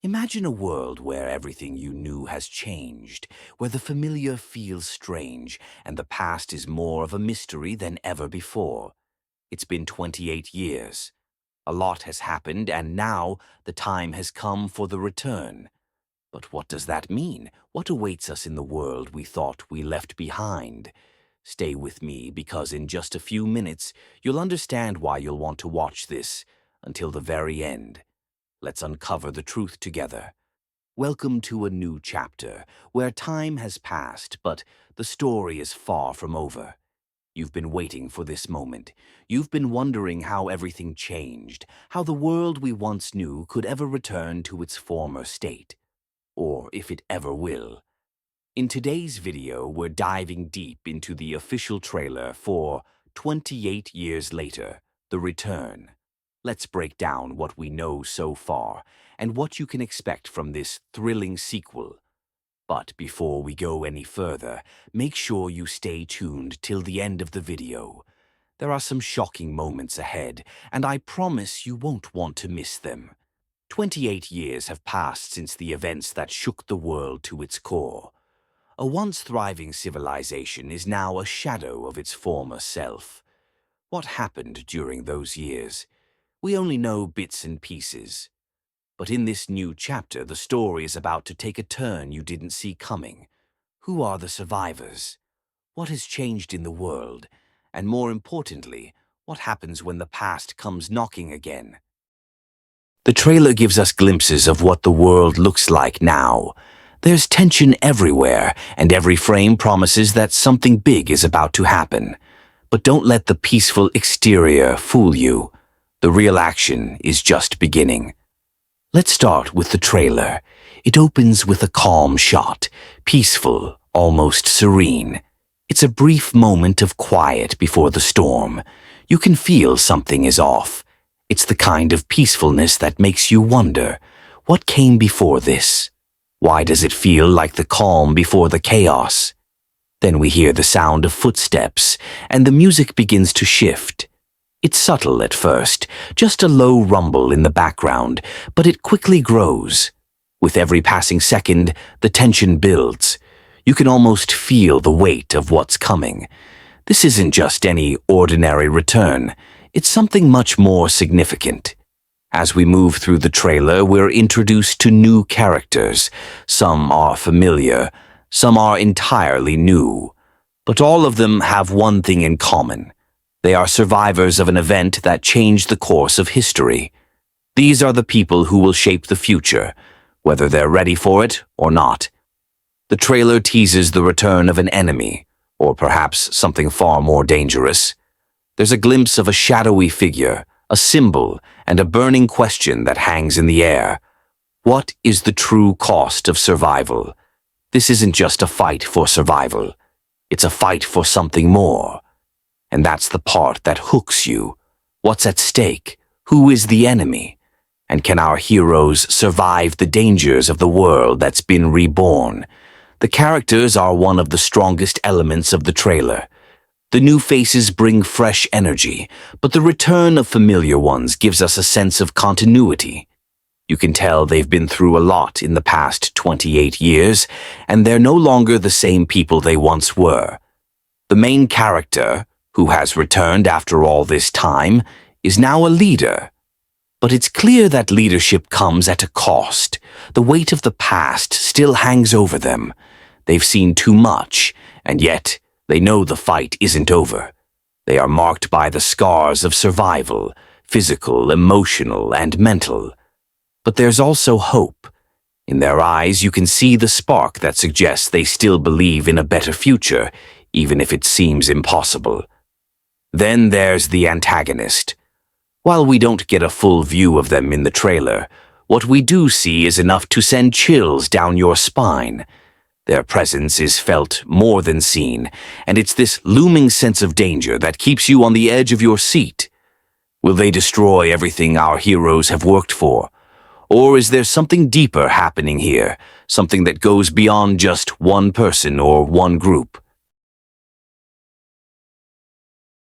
Imagine a world where everything you knew has changed, where the familiar feels strange, and the past is more of a mystery than ever before. It's been 28 years. A lot has happened, and now the time has come for the return. But what does that mean? What awaits us in the world we thought we left behind? Stay with me, because in just a few minutes, you'll understand why you'll want to watch this until the very end. Let's uncover the truth together. Welcome to a new chapter, where time has passed, but the story is far from over. You've been waiting for this moment. You've been wondering how everything changed, how the world we once knew could ever return to its former state, or if it ever will. In today's video, we're diving deep into the official trailer for 28 Years Later, The Return. Let's break down what we know so far and what you can expect from this thrilling sequel. But before we go any further, make sure you stay tuned till the end of the video. There are some shocking moments ahead, and I promise you won't want to miss them. 28 years have passed since the events that shook the world to its core. A once thriving civilization is now a shadow of its former self. What happened during those years? We only know bits and pieces. But in this new chapter, the story is about to take a turn you didn't see coming. Who are the survivors? What has changed in the world? And more importantly, what happens when the past comes knocking again? The trailer gives us glimpses of what the world looks like now. There's tension everywhere, and every frame promises that something big is about to happen. But don't let the peaceful exterior fool you. The real action is just beginning. Let's start with the trailer. It opens with a calm shot, peaceful, almost serene. It's a brief moment of quiet before the storm. You can feel something is off. It's the kind of peacefulness that makes you wonder, what came before this? Why does it feel like the calm before the chaos? Then we hear the sound of footsteps, and the music begins to shift. It's subtle at first, just a low rumble in the background, but it quickly grows. With every passing second, the tension builds. You can almost feel the weight of what's coming. This isn't just any ordinary return. It's something much more significant. As we move through the trailer, we're introduced to new characters. Some are familiar, some are entirely new. But all of them have one thing in common. They are survivors of an event that changed the course of history. These are the people who will shape the future, whether they're ready for it or not. The trailer teases the return of an enemy, or perhaps something far more dangerous. There's a glimpse of a shadowy figure, a symbol, and a burning question that hangs in the air. What is the true cost of survival? This isn't just a fight for survival. It's a fight for something more. And that's the part that hooks you. What's at stake? Who is the enemy? And can our heroes survive the dangers of the world that's been reborn? The characters are one of the strongest elements of the trailer. The new faces bring fresh energy, but the return of familiar ones gives us a sense of continuity. You can tell they've been through a lot in the past 28 years, and they're no longer the same people they once were. The main character, who has returned after all this time, is now a leader. But it's clear that leadership comes at a cost. The weight of the past still hangs over them. They've seen too much, and yet they know the fight isn't over. They are marked by the scars of survival, physical, emotional, and mental. But there's also hope. In their eyes, you can see the spark that suggests they still believe in a better future, even if it seems impossible. Then there's the antagonist. While we don't get a full view of them in the trailer, what we do see is enough to send chills down your spine. Their presence is felt more than seen, and it's this looming sense of danger that keeps you on the edge of your seat. Will they destroy everything our heroes have worked for? Or is there something deeper happening here, something that goes beyond just one person or one group?